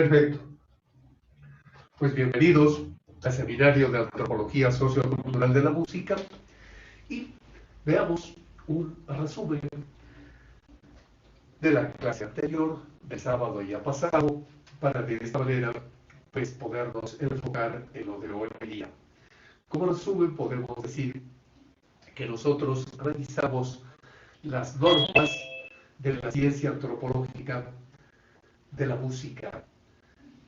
Perfecto. Pues bienvenidos al Seminario de Antropología Sociocultural de la Música y veamos un resumen de la clase anterior, del sábado ya pasado, para de esta manera pues podernos enfocar en lo de hoy día. Como resumen podemos decir que nosotros revisamos las normas de la ciencia antropológica de la música.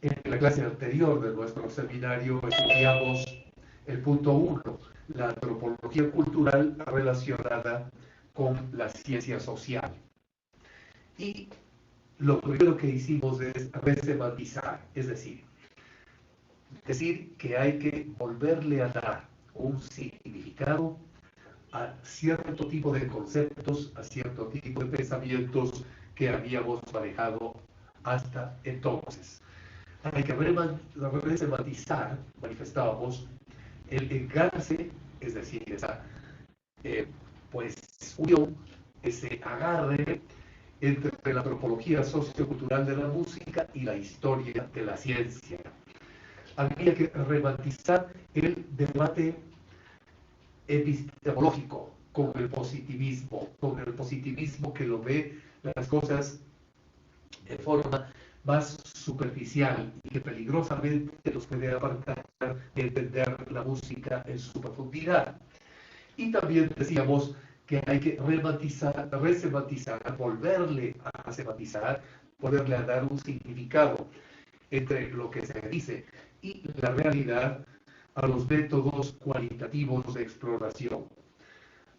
En la clase anterior de nuestro seminario estudiamos el punto 1, la antropología cultural relacionada con la ciencia social. Y lo primero que hicimos es resemantizar, es decir que hay que volverle a dar un significado a cierto tipo de conceptos, a cierto tipo de pensamientos que habíamos manejado hasta entonces. Hay que resemantizar, manifestábamos, el engarce, es decir, esa pues unión, ese agarre entre la antropología sociocultural de la música y la historia de la ciencia. Había que rematizar el debate epistemológico con el positivismo que lo ve las cosas de forma más superficial y que peligrosamente nos puede apartar de entender la música en su profundidad. Y también decíamos que hay que resemantizar, volverle a semantizar, poderle a dar un significado entre lo que se dice y la realidad a los métodos cualitativos de exploración.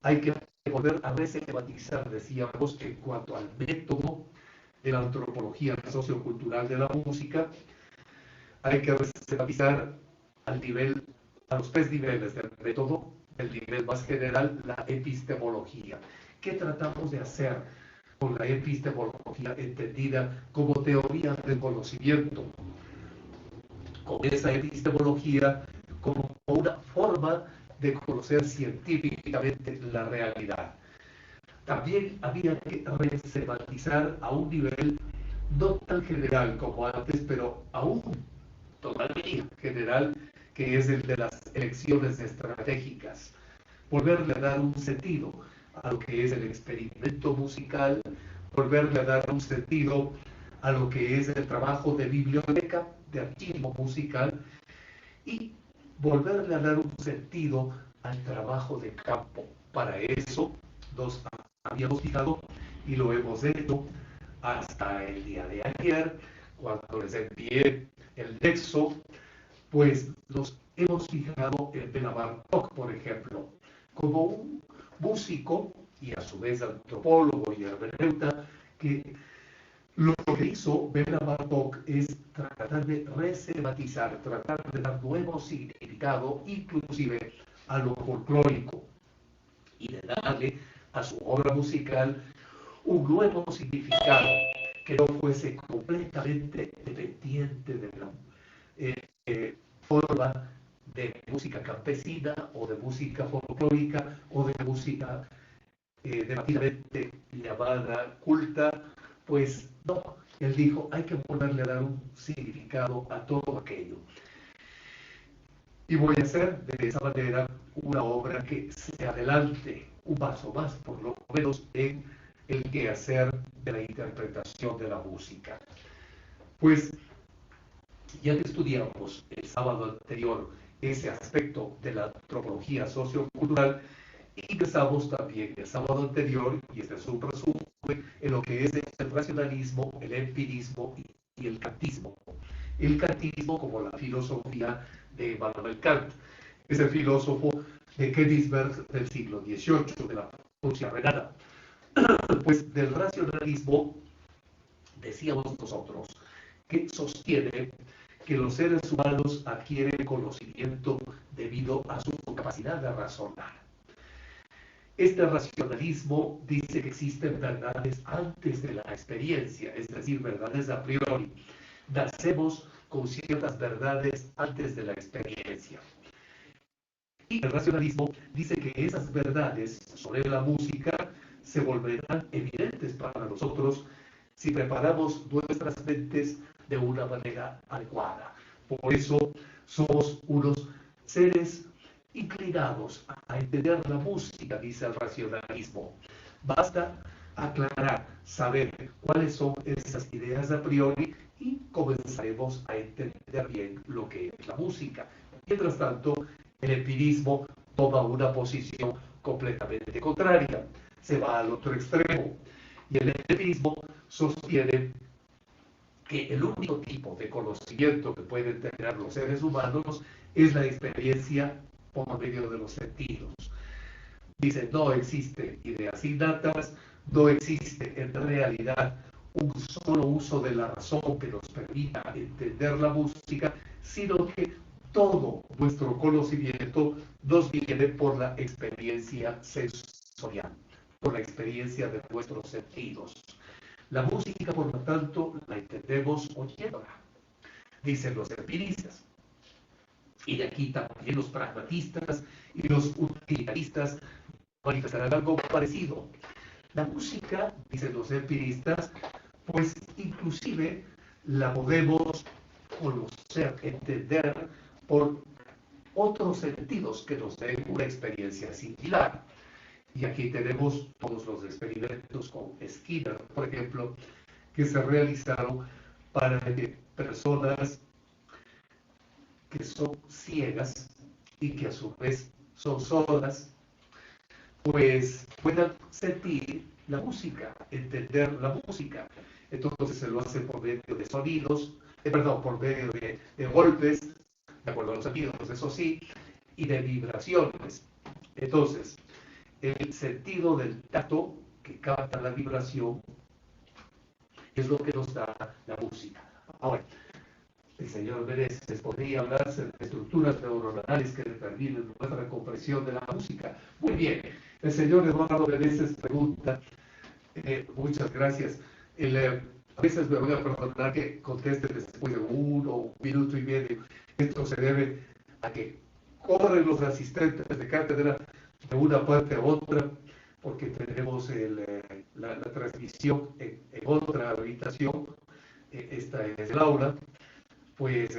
Hay que volver a resemantizar, decíamos, en cuanto al método de la antropología sociocultural de la música, hay que resemantizar a los tres niveles del método. El nivel más general, la epistemología. ¿Qué tratamos de hacer con la epistemología entendida como teoría del conocimiento? Con esa epistemología como una forma de conocer científicamente la realidad. También había que resemantizar a un nivel no tan general como antes, pero aún todavía general, que es el de las elecciones estratégicas. Volverle a dar un sentido a lo que es el experimento musical, volverle a dar un sentido a lo que es el trabajo de biblioteca, de archivo musical, y volverle a dar un sentido al trabajo de campo. Para eso nos habíamos fijado y lo hemos hecho hasta el día de ayer, cuando les envié el nexo, pues nos hemos fijado en Béla Bartók, por ejemplo, como un músico y a su vez antropólogo y hermeneuta que lo que hizo Béla Bartók es tratar de resematizar, tratar de dar nuevo significado, inclusive a lo folclórico, y de darle a su obra musical un nuevo significado que no fuese completamente dependiente de la forma de música campesina o de música folclórica o de música debatidamente llamada culta. Pues no, él dijo, hay que volverle a dar un significado a todo aquello. Y voy a hacer de esa manera una obra que se adelante un paso más, por lo menos en el quehacer de la interpretación de la música. Pues ya que estudiamos el sábado anterior ese aspecto de la antropología sociocultural, ingresamos también el sábado anterior, y este es un resumen, en lo que es el racionalismo, el empirismo y el kantismo. El kantismo como la filosofía de Immanuel Kant, ese filósofo de Königsberg del siglo XVIII, de la Prusia renana. Pues del racionalismo decíamos nosotros que sostiene que los seres humanos adquieren conocimiento debido a su capacidad de razonar. Este racionalismo dice que existen verdades antes de la experiencia, es decir, verdades a priori. Nacemos con ciertas verdades antes de la experiencia. Y el racionalismo dice que esas verdades sobre la música se volverán evidentes para nosotros si preparamos nuestras mentes de una manera adecuada. Por eso somos unos seres inclinados a entender la música, dice el racionalismo. Basta aclarar, saber cuáles son esas ideas a priori y comenzaremos a entender bien lo que es la música. Mientras tanto, el empirismo toma una posición completamente contraria, se va al otro extremo. Y el empirismo sostiene que el único tipo de conocimiento que pueden tener los seres humanos es la experiencia por medio de los sentidos. Dice, no existen ideas innatas, no existe en realidad un solo uso de la razón que nos permita entender la música, sino que todo nuestro conocimiento nos viene por la experiencia sensorial, por la experiencia de nuestros sentidos. La música, por lo tanto, la entendemos oyéndola, dicen los empiristas. Y de aquí también los pragmatistas y los utilitaristas manifestarán algo parecido. La música, dicen los empiristas, pues inclusive la podemos conocer, entender por otros sentidos que nos den una experiencia similar. Y aquí tenemos todos los experimentos con Skinner, por ejemplo, que se realizaron para que personas que son ciegas y que a su vez son sordas, pues puedan sentir la música, entender la música. Entonces se lo hace por medio de sonidos, por medio de golpes, de acuerdo a los sonidos, eso sí, y de vibraciones. Entonces, el sentido del tacto que capta la vibración es lo que nos da la música. Ahora, el señor Meneses podría hablarse de estructuras neuronales que determinen nuestra comprensión de la música. Muy bien, el señor Eduardo Meneses pregunta, muchas gracias. A veces me voy a perdonar que conteste después de 1 minuto y medio. Esto se debe a que corren los asistentes de cátedra de una parte a otra, porque tenemos la transmisión en otra habitación. Esta es el aula, pues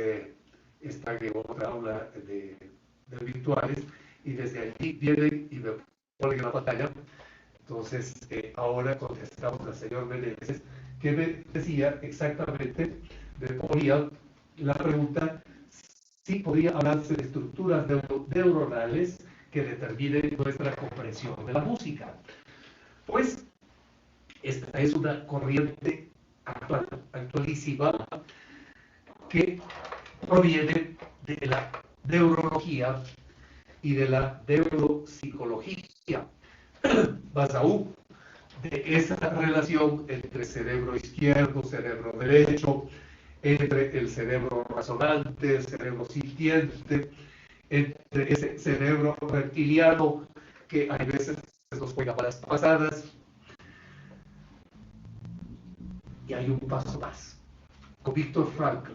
está en otra aula de virtuales, y desde allí vienen y me ponen en la pantalla. Entonces, ahora contestamos al señor Meneses, que me decía exactamente, me ponía la pregunta, si podría hablarse de estructuras neuronales que determinen nuestra comprensión de la música. Pues, esta es una corriente actualísima que proviene de la neurología y de la neuropsicología, más aún de esa relación entre cerebro izquierdo, cerebro derecho, entre el cerebro razonante, el cerebro sintiente, entre ese cerebro reptiliano que a veces nos juega malas pasadas. Y hay un paso más, con Viktor Frankl.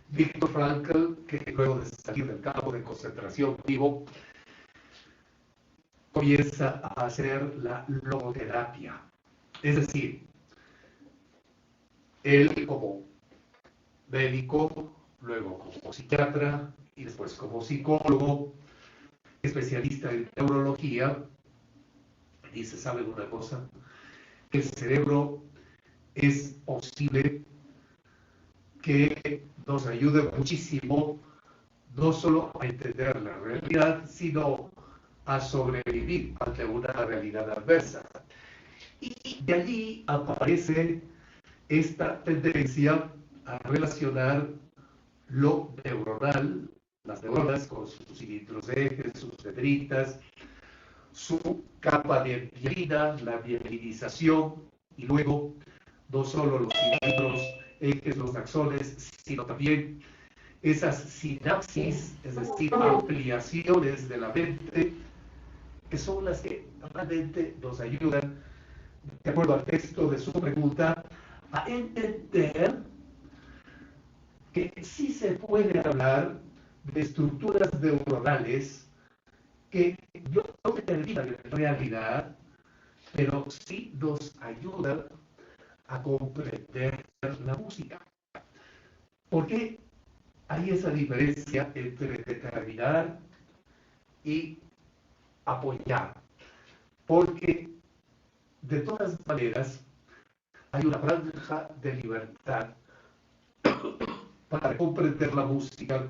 Viktor Frankl, que luego de salir del campo de concentración vivo, comienza a hacer la logoterapia. Es decir, él como médico, luego como psiquiatra y después como psicólogo, especialista en neurología, dice, ¿saben una cosa? El cerebro es posible que nos ayude muchísimo, no solo a entender la realidad, sino a sobrevivir ante una realidad adversa. Y de allí aparece esta tendencia a relacionar lo neuronal, las neuronas con sus cilindros de ejes, sus dendritas, su capa de mielina, la mielinización, y luego no solo los cilindros, ejes, los axones, sino también esas sinapsis, es decir, ampliaciones de la mente, que son las que realmente nos ayudan, de acuerdo al texto de su pregunta, a entender que sí se puede hablar de estructuras neuronales que no determinan en realidad, pero sí nos ayudan a comprender la música. ¿Por qué hay esa diferencia entre determinar y apoyar? Porque de todas maneras hay una franja de libertad para comprender la música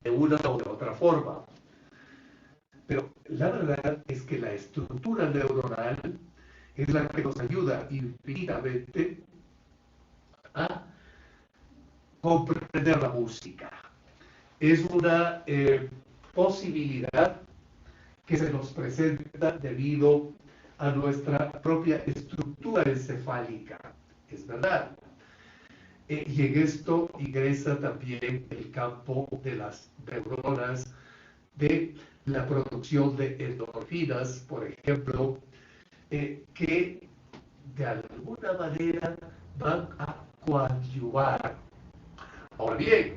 de una o de otra forma. Pero la verdad es que la estructura neuronal es la que nos ayuda infinitamente a comprender la música. Es una posibilidad que se nos presenta debido a nuestra propia estructura encefálica. Es verdad. Y en esto ingresa también el campo de las neuronas, de la producción de endorfinas, por ejemplo, que de alguna manera van a coadyuvar. Ahora bien,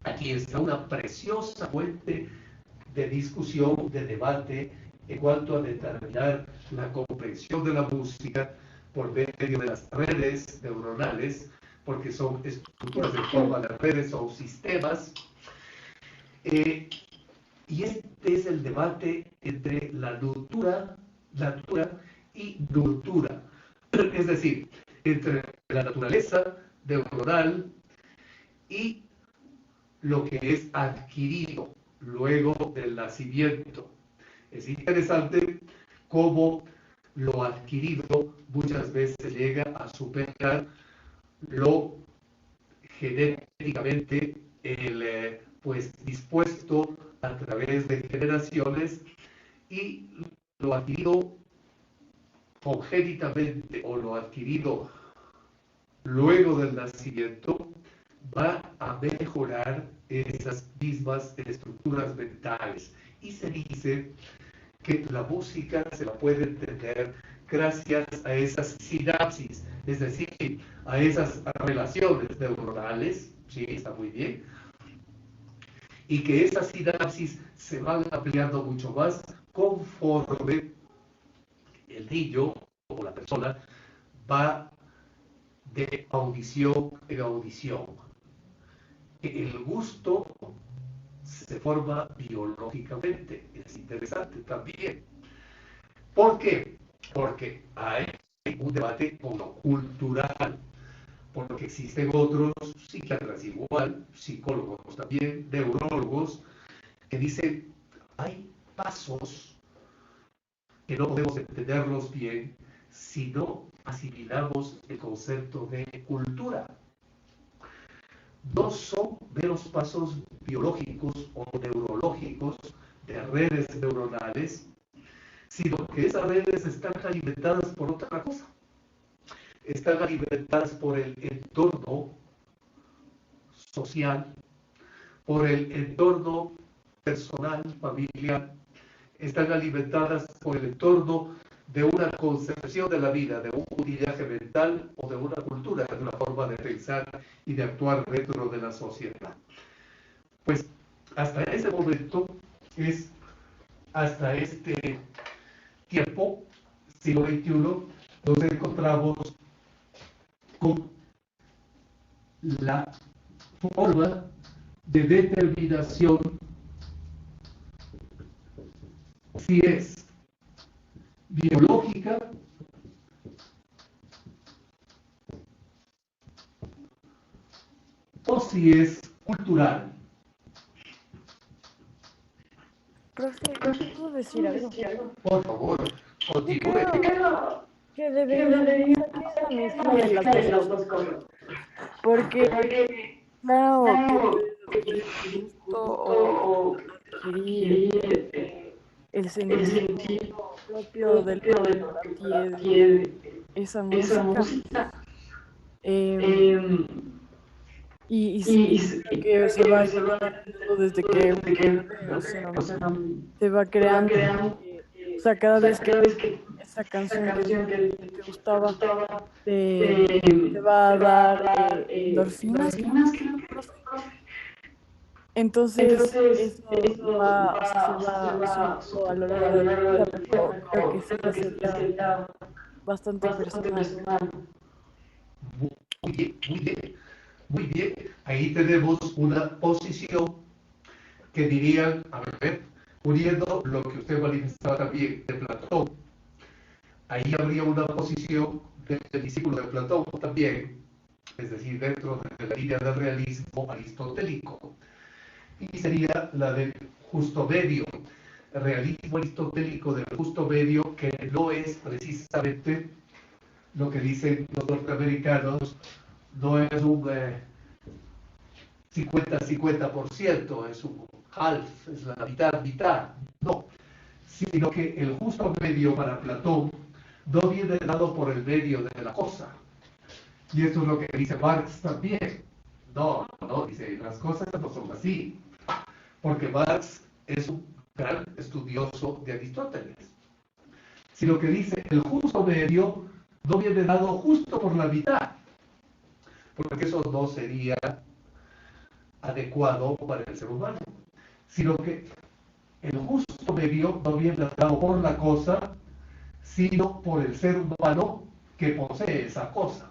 aquí está una preciosa fuente de discusión, de debate, en cuanto a determinar la comprensión de la música por medio de las redes neuronales, porque son estructuras en forma de redes, son sistemas. Y este es el debate entre la natura y nurtura, es decir, entre la naturaleza neuronal y lo que es adquirido luego del nacimiento. Es interesante cómo lo adquirido muchas veces llega a superar lo genéticamente pues dispuesto a través de generaciones, y lo adquirido congénitamente o lo adquirido luego del nacimiento va a mejorar esas mismas estructuras mentales. Y se dice que la música se la puede entender gracias a esas sinapsis, es decir, a esas relaciones neuronales, sí, está muy bien, y que esas sinapsis se van ampliando mucho más conforme el niño o la persona va de audición en audición. El gusto se forma biológicamente, es interesante también. ¿Por qué? Porque hay un debate con lo cultural, porque existen otros psiquiatras igual, psicólogos también, neurólogos, que dicen, hay pasos que no podemos entenderlos bien si no asimilamos el concepto de cultura. No son meros pasos biológicos o neurológicos de redes neuronales, sino que esas redes están alimentadas por otra cosa. Están alimentadas por el entorno social, por el entorno personal, familiar, están alimentadas por el entorno de una concepción de la vida, de un utillaje mental o de una cultura, de una forma de pensar y de actuar dentro de la sociedad. Pues hasta ese momento es hasta este tiempo, siglo XXI, nos encontramos con la forma de determinación si es biológica o si es cultural. Profe, ¿puedo decir algo? Por favor, continúe. Creo que debería ser la mezcla de las dos cosas. Porque, claro, que el gusto o adquirir el sentido propio de lo que para ti es esa música. Y creo que se va evolucionando desde que o sea, se va creando. O sea, cada vez que esa canción que te gustaba te va a dar endorfinas, creo que, profe. Entonces, eso va, o sea, se va sumando a lo largo de tu vida, pero creo que esa sería bastante personal. Muy bien, muy bien, muy bien. Ahí tenemos una posición que dirían, a ver, uniendo lo que usted manifestaba también de Platón, ahí habría una posición del discípulo de Platón también, es decir, dentro de la línea del realismo aristotélico, y sería la del justo medio, el realismo aristotélico del justo medio, que no es precisamente lo que dicen los norteamericanos, no es un 50-50%, es un half, es la mitad, no, sino que el justo medio para Platón no viene dado por el medio de la cosa. Y eso es lo que dice Marx también. No, dice, las cosas no son así, porque Marx es un gran estudioso de Aristóteles. Sino que dice, el justo medio no viene dado justo por la mitad, porque eso no sería adecuado para el ser humano, sino que el justo medio no viene dado por la cosa, sino por el ser humano que posee esa cosa.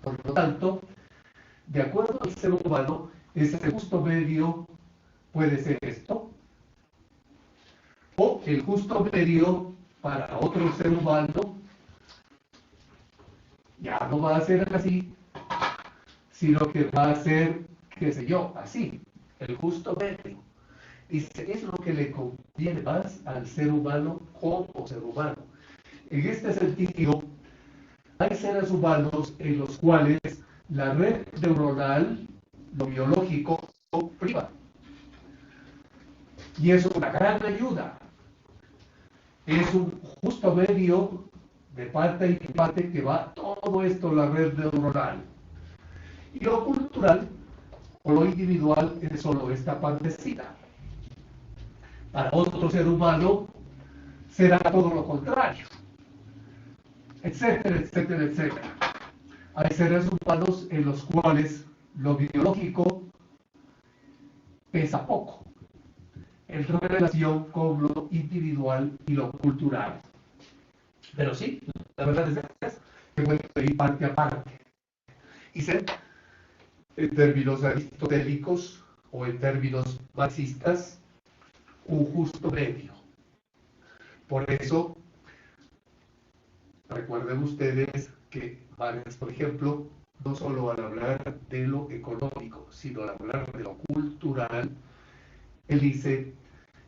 Por lo tanto, de acuerdo al ser humano, ese justo medio puede ser esto, o el justo medio para otro ser humano ya no va a ser así, sino que va a ser, qué sé yo, así, el justo medio. Dice, es lo que le conviene más al ser humano como ser humano. En este sentido, hay seres humanos en los cuales la red neuronal, lo biológico, priva. Y es una gran ayuda. Es un justo medio de parte y parte que va todo esto la red neuronal. Y lo cultural o lo individual es solo esta partecita. Para otro ser humano será todo lo contrario, etcétera, etcétera, etcétera. Hay seres humanos en los cuales lo biológico pesa poco en relación con lo individual y lo cultural. Pero sí, la verdad es que puede ir parte a parte y ser, en términos aristotélicos o en términos marxistas, un justo medio. Por eso, recuerden ustedes que Marx, por ejemplo, no solo al hablar de lo económico, sino al hablar de lo cultural, él dice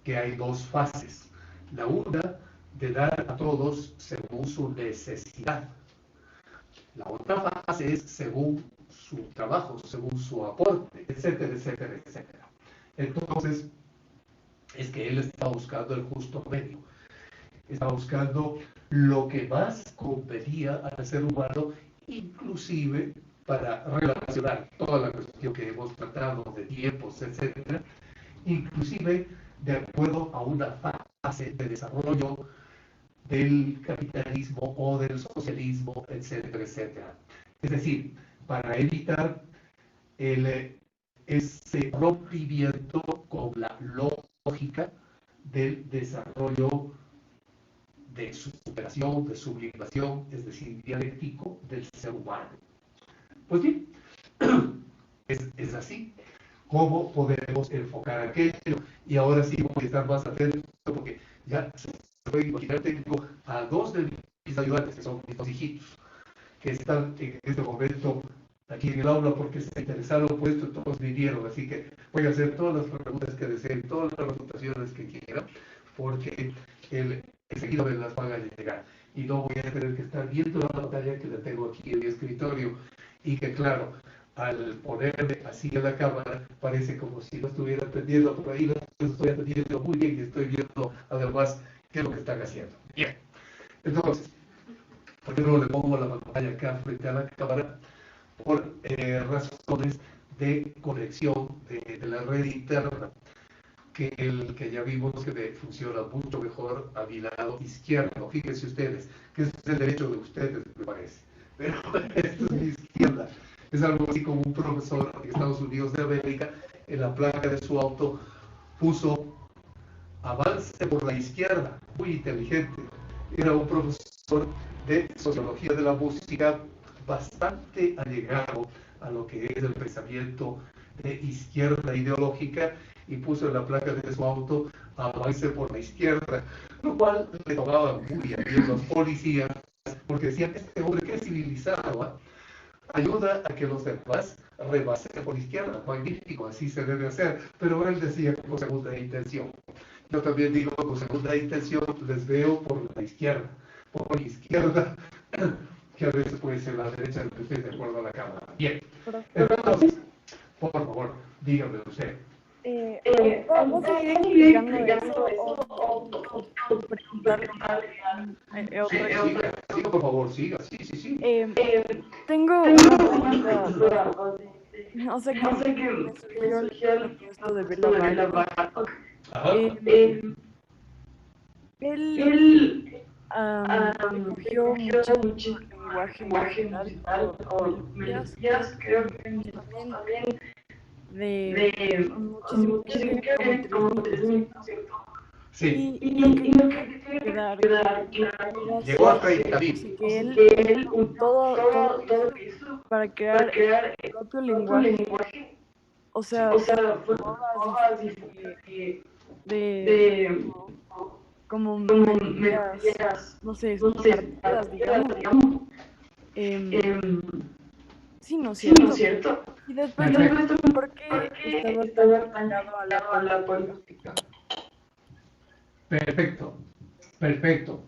que hay dos fases. La una, de dar a todos según su necesidad. La otra fase es según su trabajo, según su aporte, etcétera, etcétera, etcétera. Entonces, es que él está buscando el justo medio. Está buscando lo que más convenía al ser humano, inclusive para relacionar toda la cuestión que hemos tratado de tiempos, etcétera, inclusive de acuerdo a una fase de desarrollo del capitalismo o del socialismo, etcétera, etcétera. Es decir, para evitar ese rompimiento con la lógica del desarrollo de superación, de sublimación, es decir, dialéctico del ser humano. Pues bien, es así. ¿Cómo podemos enfocar aquello? Y ahora sí voy a estar más atento porque ya se puede imaginar, tengo a dos de mis ayudantes, que son mis dos hijitos, que están en este momento aquí en el aula porque se interesaron por esto, todos vinieron, así que voy a hacer todas las preguntas que deseen, todas las anotaciones que quieran, porque enseguida me las van a llegar. Y no voy a tener que estar viendo la pantalla que la tengo aquí en mi escritorio, y que claro, al ponerme así en la cámara, parece como si no estuviera atendiendo por ahí, lo estoy atendiendo muy bien y estoy viendo además qué es lo que están haciendo. Bien, entonces, ¿por qué no le pongo la pantalla acá frente a la cámara? Por razones de conexión de la red interna, que ya vimos que funciona mucho mejor a mi lado izquierdo. Fíjense ustedes, que es el derecho de ustedes, me parece. Pero esto es mi izquierda. Es algo así como un profesor de Estados Unidos de América, en la placa de su auto, puso avance por la izquierda, muy inteligente. Era un profesor de sociología de la música bastante allegado a lo que es el pensamiento de izquierda ideológica, y puso en la placa de su auto avance por la izquierda, lo cual le tomaba muy a bien los policías, porque decían, este hombre que es civilizado, ¿eh? Ayuda a que los demás rebasen por la izquierda, magnífico, así se debe hacer, pero él decía con segunda intención. Yo también digo con segunda intención, les veo por la izquierda, que a veces puede ser la derecha, que estoy de acuerdo a la cámara. Bien, entonces, por favor, dígame usted. ¿Vos seguir explicando eso o preguntarle otra cosa? Siga, por favor, siga, sí. Tengo una duda. O sea, que me surgió esto de Bela Bartok. Él recogió mucho lenguaje musical o melodías, creo que también de muchísimo como 3.000, ¿cierto? Sí. Y lo que quería quedar claro Llegó a era 30.000. que él todo hizo para crear el propio lenguaje, o sea, todas de como melodías, no sé, partidas, digamos. Sí, ¿no es cierto? Y después, ¿por qué estaba tan ligado a la política? Perfecto.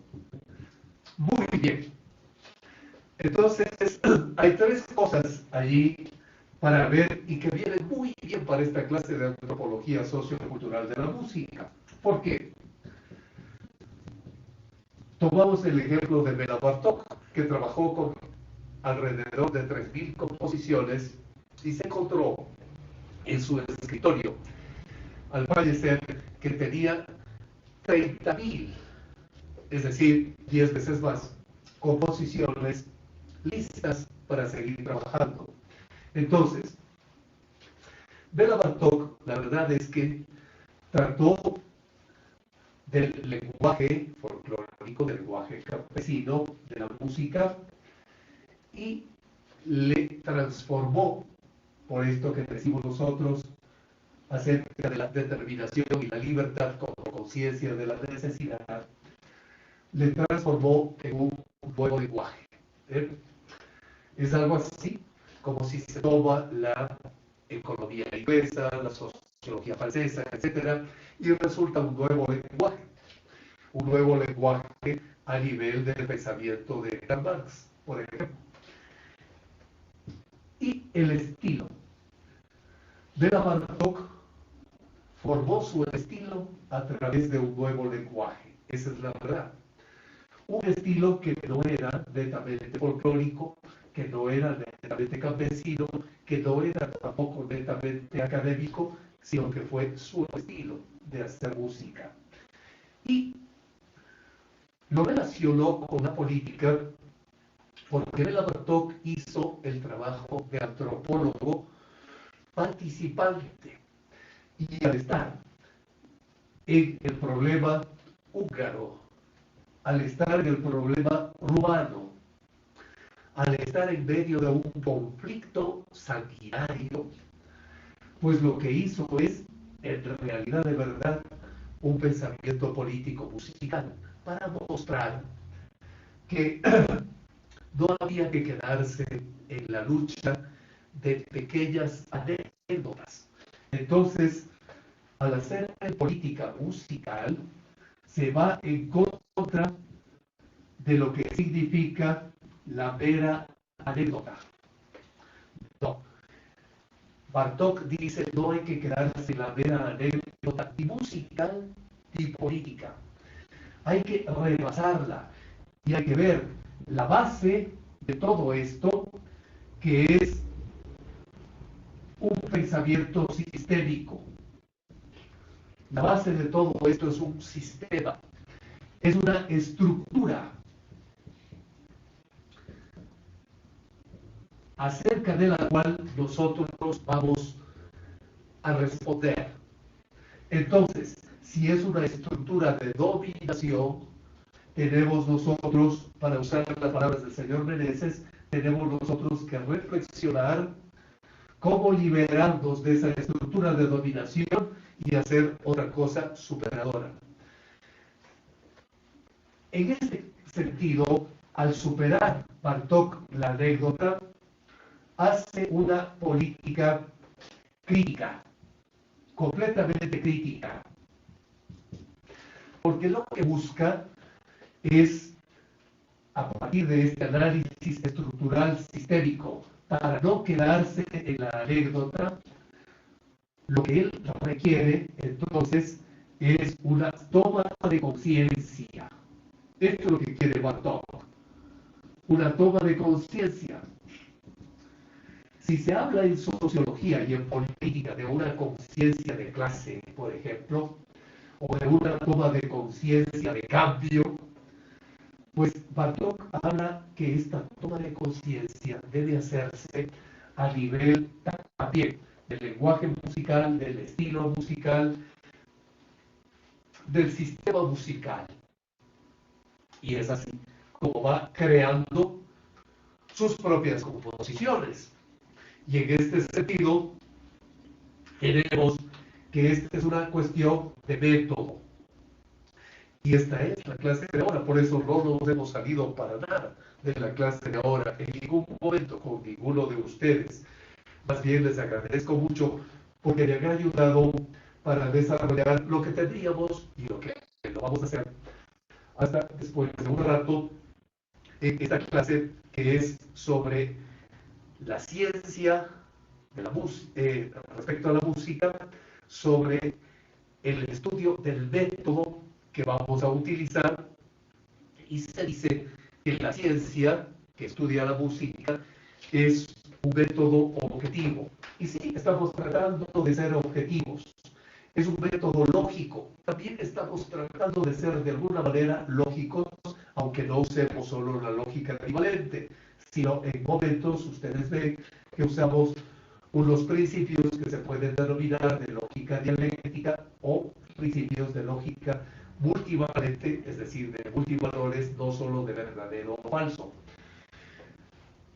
Muy bien. Entonces, hay tres cosas allí para ver y que vienen muy bien para esta clase de antropología sociocultural de la música. ¿Por qué? Tomamos el ejemplo de Bela Bartók, que trabajó con alrededor de 3.000 composiciones y se encontró en su escritorio, al fallecer, que tenía 30.000, es decir, 10 veces más, composiciones listas para seguir trabajando. Entonces, Bela Bartók, la verdad es que trató del lenguaje folclórico, del lenguaje campesino, de la música, y le transformó, por esto que decimos nosotros, acerca de la determinación y la libertad como conciencia de la necesidad, le transformó en un nuevo lenguaje. Es algo así como si se toma la economía inglesa, la sociología francesa, etc., y resulta un nuevo lenguaje a nivel del pensamiento de Karl Marx, por ejemplo. Y el estilo. Bela Bartók formó su estilo a través de un nuevo lenguaje. Esa es la verdad. Un estilo que no era netamente folclórico, que no era netamente campesino, que no era tampoco netamente académico, sino que fue su estilo de hacer música. Y lo relacionó con la política porque Bela Bartók hizo el trabajo de antropólogo participante. Y al estar en el problema húngaro, al estar en el problema rumano, al estar en medio de un conflicto sanguinario, pues lo que hizo es, en realidad de verdad, un pensamiento político musical para mostrar que no había que quedarse en la lucha de pequeñas anécdotas. Entonces, al hacer política musical, se va en contra de lo que significa la mera anécdota. No. Bartók dice, no hay que quedarse en la mera anécdota ni musical ni política. Hay que rebasarla y hay que ver la base de todo esto, que es un pensamiento sistémico. La base de todo esto es un sistema, es una estructura acerca de la cual nosotros vamos a responder. Entonces, si es una estructura de dominación, tenemos nosotros, para usar las palabras del señor Meneses, tenemos nosotros que reflexionar cómo liberarnos de esa estructura de dominación y hacer otra cosa superadora. En este sentido, al superar Bartók la anécdota, hace una política crítica, completamente crítica, porque lo que busca es, a partir de este análisis estructural sistémico, para no quedarse en la anécdota, lo que él requiere entonces es una toma de conciencia. Esto es lo que quiere Bartók, una toma de conciencia. Si se habla en sociología y en política de una conciencia de clase, por ejemplo, o de una toma de conciencia de cambio, pues Bartók habla que esta toma de conciencia debe hacerse a nivel también del lenguaje musical, del estilo musical, del sistema musical. Y es así como va creando sus propias composiciones. Y en este sentido, tenemos que esta es una cuestión de método. Y esta es la clase de ahora, por eso no nos hemos salido para nada de la clase de ahora en ningún momento con ninguno de ustedes. Más bien les agradezco mucho porque me han ayudado para desarrollar lo que teníamos y lo que lo vamos a hacer hasta después de un rato en esta clase que es sobre la ciencia de la respecto a la música, sobre el estudio del método que vamos a utilizar, y se dice que la ciencia que estudia la música es un método objetivo. Y sí, estamos tratando de ser objetivos. Es un método lógico. También estamos tratando de ser de alguna manera lógicos, aunque no usemos solo la lógica equivalente, sino en momentos ustedes ven que usamos unos principios que se pueden denominar de lógica dialéctica o principios de lógica multivalente, es decir, de multivalores, no solo de verdadero o falso.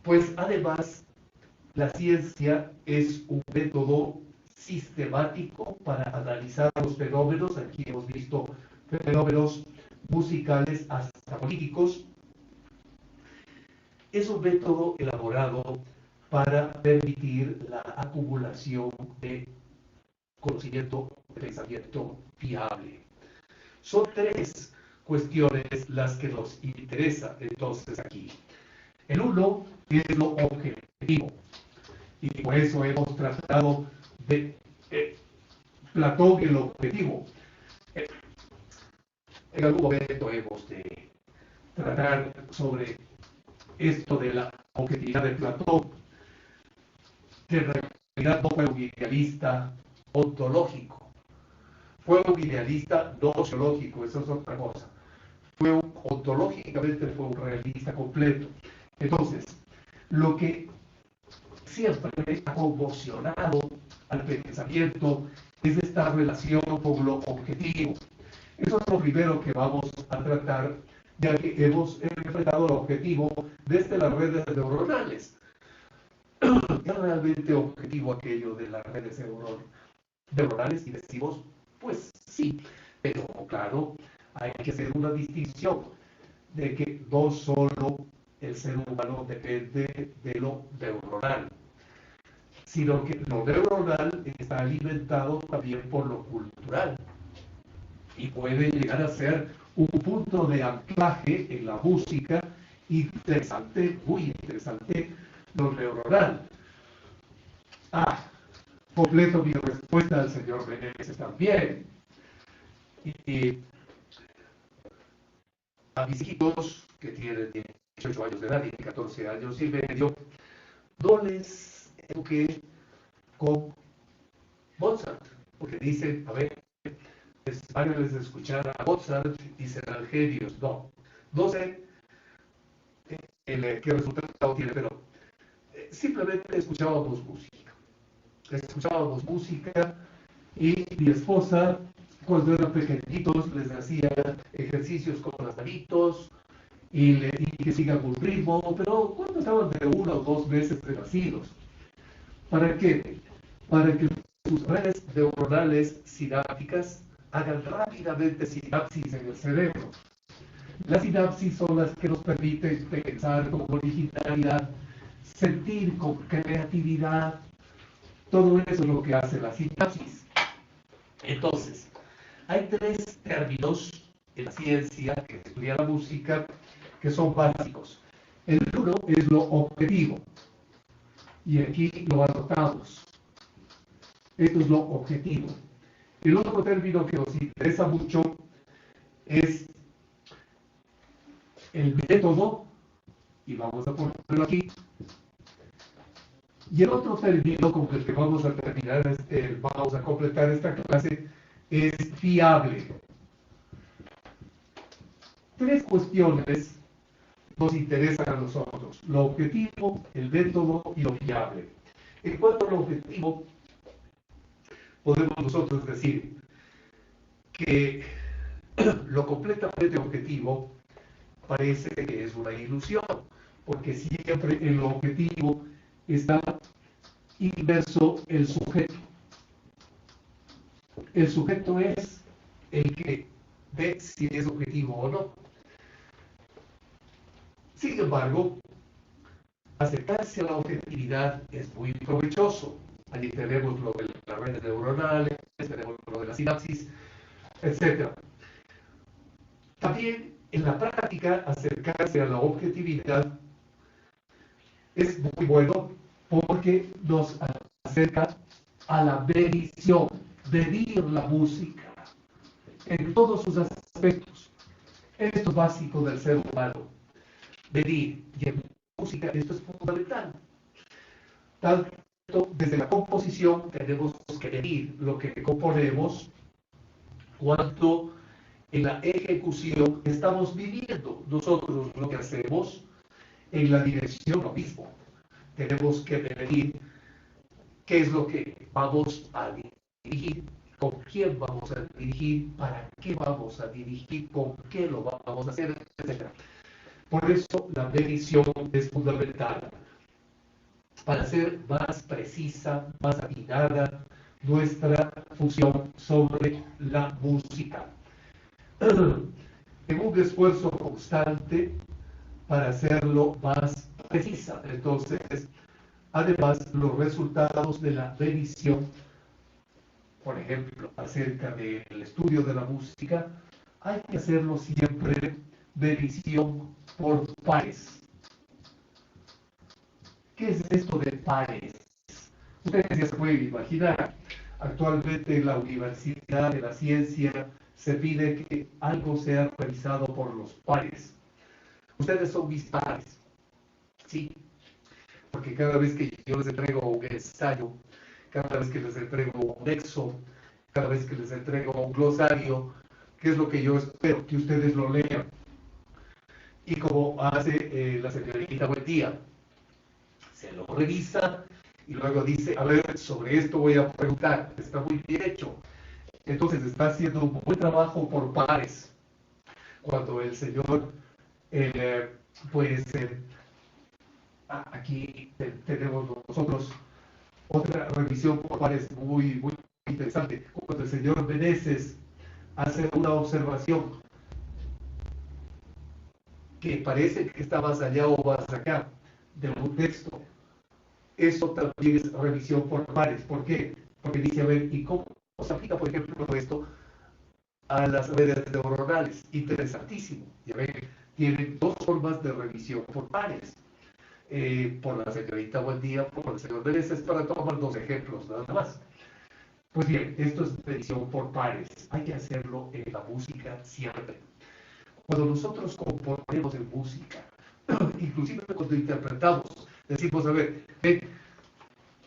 Pues además, la ciencia es un método sistemático para analizar los fenómenos. Aquí hemos visto fenómenos musicales hasta políticos. Es un método elaborado para permitir la acumulación de conocimiento, de pensamiento fiable. Son tres cuestiones las que nos interesa entonces aquí. El uno es lo objetivo, y por eso hemos tratado de Platón el objetivo. En algún momento hemos de tratar sobre esto de la objetividad de Platón, que en realidad no fue un idealista ontológico, fue un idealista no sociológico, eso es otra cosa. Ontológicamente fue un realista completo. Entonces, lo que siempre ha conmocionado al pensamiento es esta relación con lo objetivo. Eso es lo primero que vamos a tratar, ya que hemos enfrentado el objetivo desde las redes neuronales. ¿Es realmente objetivo aquello de las redes neuronales? Y decimos, pues sí, pero claro, hay que hacer una distinción de que no solo el ser humano depende de lo neuronal, sino que lo neuronal está alimentado también por lo cultural y puede llegar a ser un punto de anclaje en la música interesante, muy interesante, lo neuronal. Completo mi respuesta al señor Meneses también. Y a mis hijos, que tienen 18 años de edad y 14 años y medio, no les eduqué con Mozart, porque dicen, a ver, es varios les escuchar a Mozart y serán genios. No sé qué resultado tiene, pero simplemente escuchábamos música y mi esposa cuando eran pequeñitos les hacía ejercicios con las manitos y que sigan un ritmo, pero cuando estaban de 1 o 2 meses de nacidos. ¿Para qué? Para que sus redes neuronales sinápticas hagan rápidamente sinapsis en el cerebro. Las sinapsis son las que nos permiten pensar con originalidad, sentir con creatividad. Todo eso es lo que hace la sinapsis. Entonces, hay 3 términos en la ciencia que estudia la música que son básicos. El uno es lo objetivo. Y aquí lo anotamos. Esto es lo objetivo. El otro término que nos interesa mucho es el método, y vamos a ponerlo aquí. Y el otro término con el que vamos a terminar, vamos a completar esta clase, es fiable. 3 cuestiones nos interesan a nosotros: lo objetivo, el método y lo fiable. En cuanto a lo objetivo, podemos nosotros decir que lo completamente objetivo parece que es una ilusión, porque siempre en lo objetivo está inverso el sujeto. El sujeto es el que ve si es objetivo o no. Sin embargo, acercarse a la objetividad es muy provechoso. Allí tenemos lo de las redes neuronales, tenemos lo de la sinapsis, etc. También en la práctica, acercarse a la objetividad es muy bueno porque nos acerca a la medición, medir la música en todos sus aspectos. Esto es básico del ser humano. Medir, y en música esto es fundamental. Tanto desde la composición tenemos que medir lo que componemos, cuanto en la ejecución estamos viviendo nosotros lo que hacemos. En la dirección lo mismo. Tenemos que medir qué es lo que vamos a dirigir, con quién vamos a dirigir, para qué vamos a dirigir, con qué lo vamos a hacer, etc. Por eso la medición es fundamental para hacer más precisa, más atinada nuestra función sobre la música. En un esfuerzo constante para hacerlo más precisa. Entonces, además, los resultados de la medición, por ejemplo, acerca del estudio de la música, hay que hacerlo siempre medición por pares. ¿Qué es esto de pares? Ustedes ya se pueden imaginar. Actualmente en la universidad, de la ciencia, se pide que algo sea revisado por los pares. Ustedes son mis pares, ¿sí? Porque cada vez que yo les entrego un ensayo, cada vez que les entrego un nexo, cada vez que les entrego un glosario, ¿qué es lo que yo espero? Que ustedes lo lean. Y como hace la señorita Buendía, se lo revisa y luego dice, a ver, sobre esto voy a preguntar, está muy bien hecho. Entonces está haciendo un buen trabajo por pares. Cuando el señor, aquí tenemos nosotros otra revisión por pares muy, muy interesante. Cuando el señor Meneses hace una observación que parece que está más allá o más acá de un texto, eso también es revisión por pares. ¿Por qué? Porque dice, a ver, ¿y cómo se aplica, por ejemplo, esto a las redes neuronales? Interesantísimo. Ya ven, tienen 2 formas de revisión por pares. Por la señorita Buendía, por el señor Meneses, para tomar 2 ejemplos nada más. Pues bien, esto es medición por pares. Hay que hacerlo en la música siempre. Cuando nosotros componemos en música, inclusive cuando interpretamos, decimos, a ver, ven,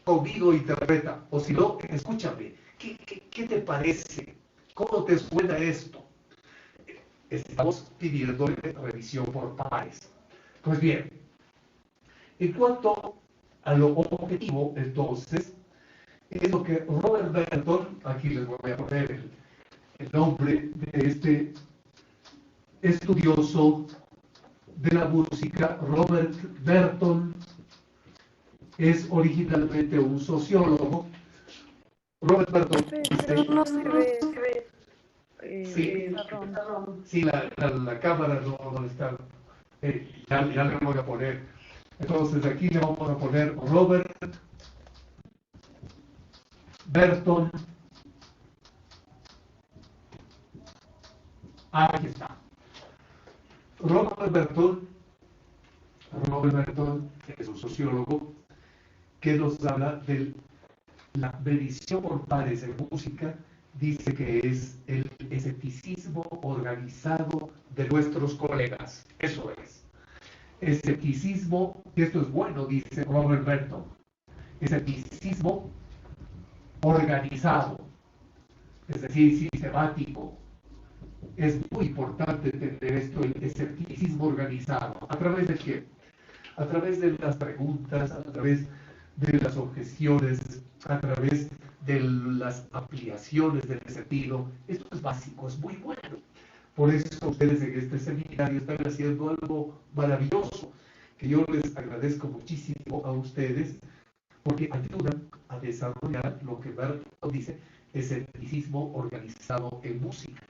conmigo interpreta, o si no, escúchame, ¿qué te parece? ¿Cómo te suena esto? Estamos pidiendo revisión por pares. Pues bien, en cuanto a lo objetivo, entonces, es lo que Robert Burton, aquí les voy a poner el nombre de este estudioso de la música, Robert Burton, es originalmente un sociólogo. Robert Burton Pero dice, no se ve sí, pizarrón. sí, la cámara no está, ya le voy a poner. Entonces aquí le vamos a poner Robert Burton. Aquí está. Robert Burton es un sociólogo que nos habla de la medición por pares en música. Dice que es el escepticismo organizado de nuestros colegas. Eso es. Escepticismo, y esto es bueno, dice Robert Burton. Escepticismo organizado, es decir, sistemático. Es muy importante tener esto, el escepticismo organizado. ¿A través de qué? A través de las preguntas, a través de las objeciones, a través de las ampliaciones del sentido. Esto es básico, es muy bueno. Por eso ustedes en este seminario están haciendo algo maravilloso, que yo les agradezco muchísimo a ustedes, porque ayudan a desarrollar lo que Burton dice, escepticismo organizado en música.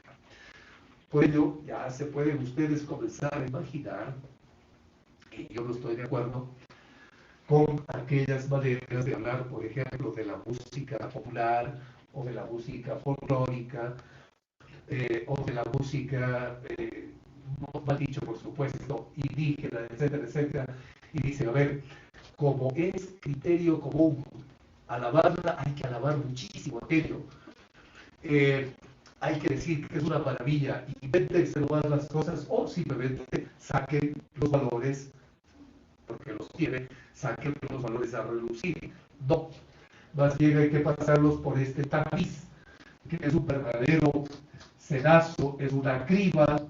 Por ello, ya se pueden ustedes comenzar a imaginar que yo no estoy de acuerdo con aquellas maneras de hablar, por ejemplo, de la música popular o de la música folclórica o de la música, mal dicho, por supuesto, indígena, etcétera, etcétera. Y dice, a ver, como es criterio común alabarla, hay que alabar muchísimo aquello. Hay que decir que es una maravilla, invéntense nomás las cosas o simplemente saquen los valores, porque los tiene, saquen los valores a relucir. No, más bien hay que pasarlos por este tamiz, que es un verdadero sedazo, es una criba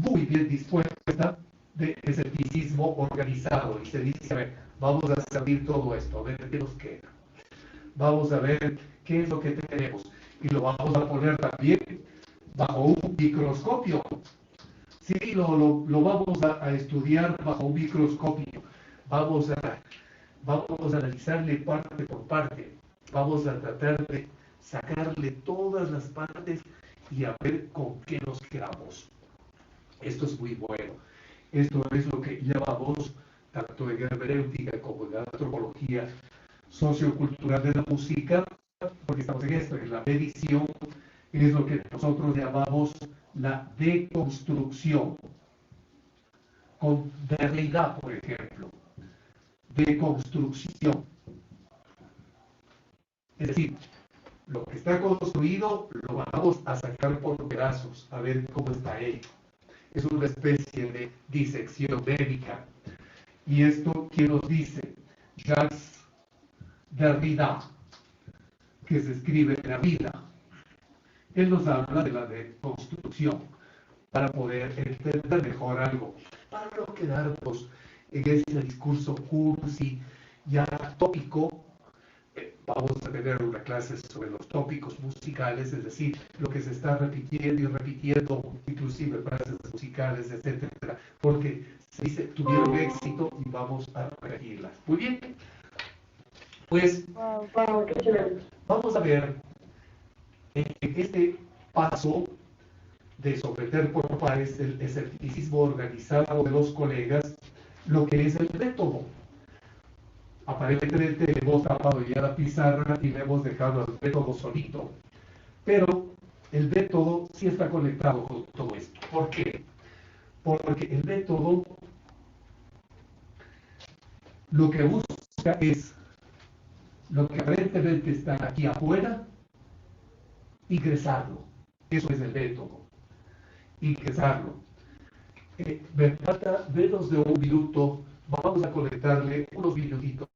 muy bien dispuesta de escepticismo organizado. Y se dice, a ver, vamos a servir todo esto, a ver qué nos queda. Vamos a ver qué es lo que tenemos. Y lo vamos a poner también bajo un microscopio. Sí, lo vamos a estudiar bajo un microscopio. Vamos a analizarle parte por parte. Vamos a tratar de sacarle todas las partes y a ver con qué nos quedamos. Esto es muy bueno. Esto es lo que llamamos, tanto en hermenéutica como en antropología sociocultural de la música, porque estamos en esto, en la medición, es lo que nosotros llamamos la deconstrucción. Con Derrida, por ejemplo, deconstrucción. Es decir, lo que está construido lo vamos a sacar por pedazos, a ver cómo está hecho. Es una especie de disección médica. Y esto, ¿quién nos dice? Jacques Derrida, que se escribe en la vida. Él nos habla de la deconstrucción para poder entender mejor algo, para no quedarnos en ese discurso cursi, ya tópico. Vamos a tener una clase sobre los tópicos musicales, es decir, lo que se está repitiendo y repitiendo, inclusive frases musicales, etcétera, porque se dice tuvieron éxito y vamos a repetirlas. Muy bien, pues vamos a ver este paso de someter por pares el escepticismo organizado de los colegas, lo que es el método. Aparentemente le hemos tapado ya la pizarra y le hemos dejado al método solito, pero el método sí está conectado con todo esto. ¿Por qué? Porque el método lo que busca es lo que aparentemente está aquí afuera, ingresarlo. Eso es el método, ingresarlo. Me falta menos de un minuto, vamos a conectarle unos minutitos